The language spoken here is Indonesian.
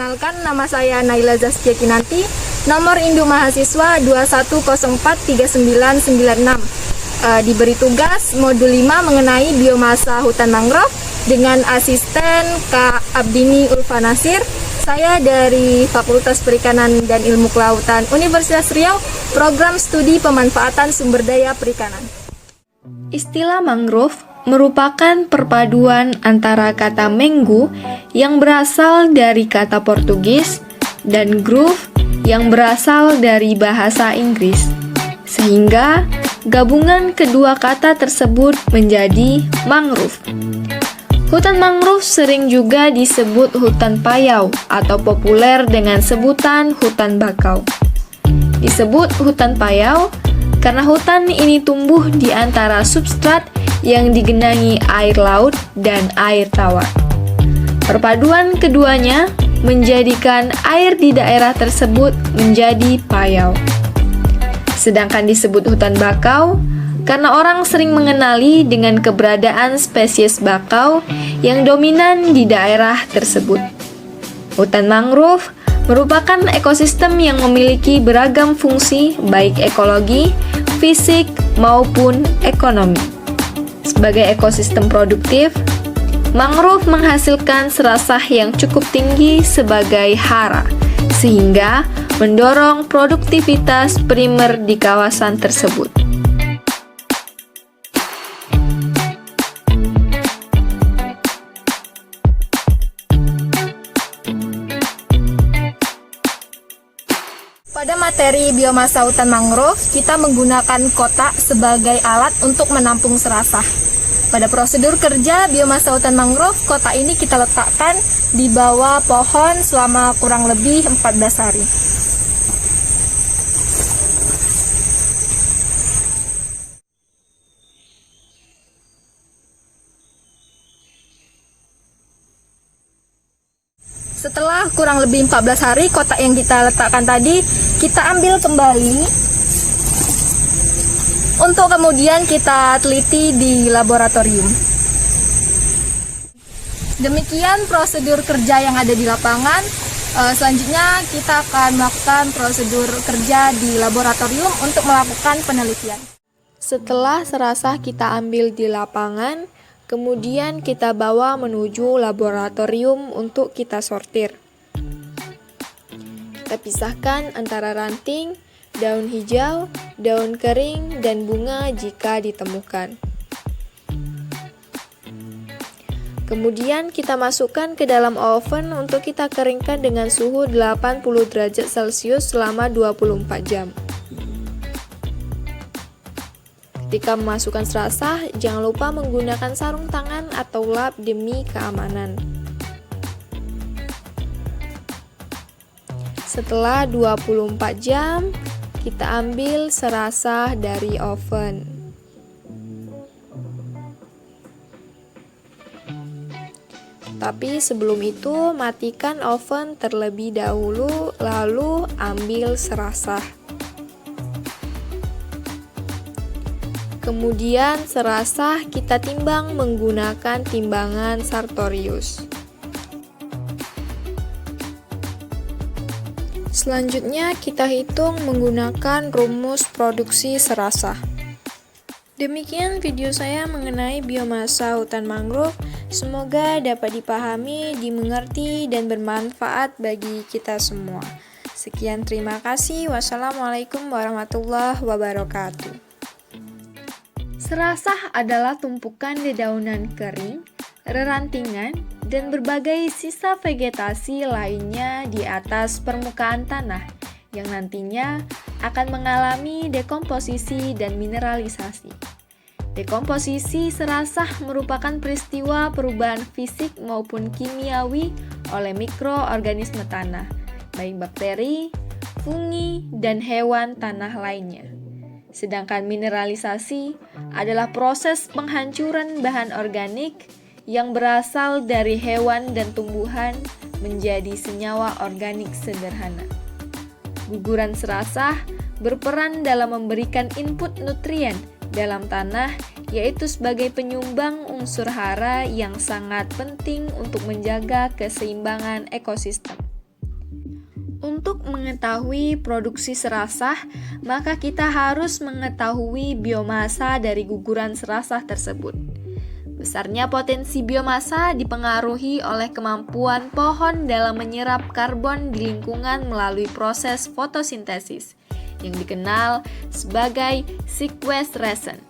Perkenalkan, nama saya Naila Zaskia Kinanti, nomor induk mahasiswa 21043996. Diberi tugas modul 5 mengenai biomasa hutan mangrove dengan asisten Kak Abdini Ulfanasir. Saya dari Fakultas Perikanan dan Ilmu Kelautan Universitas Riau, program studi pemanfaatan sumber daya perikanan. Istilah mangrove merupakan perpaduan antara kata mango yang berasal dari kata Portugis dan groove yang berasal dari bahasa Inggris, sehingga gabungan kedua kata tersebut menjadi mangrove. Hutan mangrove sering juga disebut hutan payau atau populer dengan sebutan hutan bakau. Disebut hutan payau karena hutan ini tumbuh di antara substrat yang digenangi air laut dan air tawar. Perpaduan keduanya menjadikan air di daerah tersebut menjadi payau. Sedangkan disebut hutan bakau karena orang sering mengenali dengan keberadaan spesies bakau yang dominan di daerah tersebut. Hutan mangrove merupakan ekosistem yang memiliki beragam fungsi baik ekologi, fisik, maupun ekonomi. Sebagai ekosistem produktif, mangrove menghasilkan serasah yang cukup tinggi sebagai hara, sehingga mendorong produktivitas primer di kawasan tersebut. Pada materi biomasa hutan mangrove, kita menggunakan kotak sebagai alat untuk menampung serasah. Pada prosedur kerja biomasa hutan mangrove, kotak ini kita letakkan di bawah pohon selama kurang lebih 14 hari. Setelah kurang lebih 14 hari, kotak yang kita letakkan tadi kita ambil kembali untuk kemudian kita teliti di laboratorium. Demikian prosedur kerja yang ada di lapangan. Selanjutnya kita akan melakukan prosedur kerja di laboratorium untuk melakukan penelitian. Setelah serasah kita ambil di lapangan, kemudian kita bawa menuju laboratorium untuk kita sortir. Kita pisahkan antara ranting, daun hijau, daun kering, dan bunga jika ditemukan. Kemudian kita masukkan ke dalam oven untuk kita keringkan dengan suhu 80 derajat Celcius selama 24 jam. Ketika memasukkan serasah, jangan lupa menggunakan sarung tangan atau lap demi keamanan. Setelah 24 jam, kita ambil serasah dari oven. Tapi sebelum itu, matikan oven terlebih dahulu, lalu ambil serasah. Kemudian serasah kita timbang menggunakan timbangan Sartorius. Selanjutnya kita hitung menggunakan rumus produksi serasah. Demikian video saya mengenai biomasa hutan mangrove. Semoga dapat dipahami, dimengerti, dan bermanfaat bagi kita semua. Sekian, terima kasih. Wassalamualaikum warahmatullahi wabarakatuh. Serasah adalah tumpukan dedaunan kering, rerantingan, dan berbagai sisa vegetasi lainnya di atas permukaan tanah yang nantinya akan mengalami dekomposisi dan mineralisasi. Dekomposisi serasah merupakan peristiwa perubahan fisik maupun kimiawi oleh mikroorganisme tanah, baik bakteri, fungi, dan hewan tanah lainnya. Sedangkan mineralisasi adalah proses penghancuran bahan organik yang berasal dari hewan dan tumbuhan menjadi senyawa organik sederhana. Guguran serasah berperan dalam memberikan input nutrien dalam tanah, yaitu sebagai penyumbang unsur hara yang sangat penting untuk menjaga keseimbangan ekosistem. Untuk mengetahui produksi serasah, maka kita harus mengetahui biomasa dari guguran serasah tersebut. Besarnya potensi biomasa dipengaruhi oleh kemampuan pohon dalam menyerap karbon di lingkungan melalui proses fotosintesis, yang dikenal sebagai sequestration.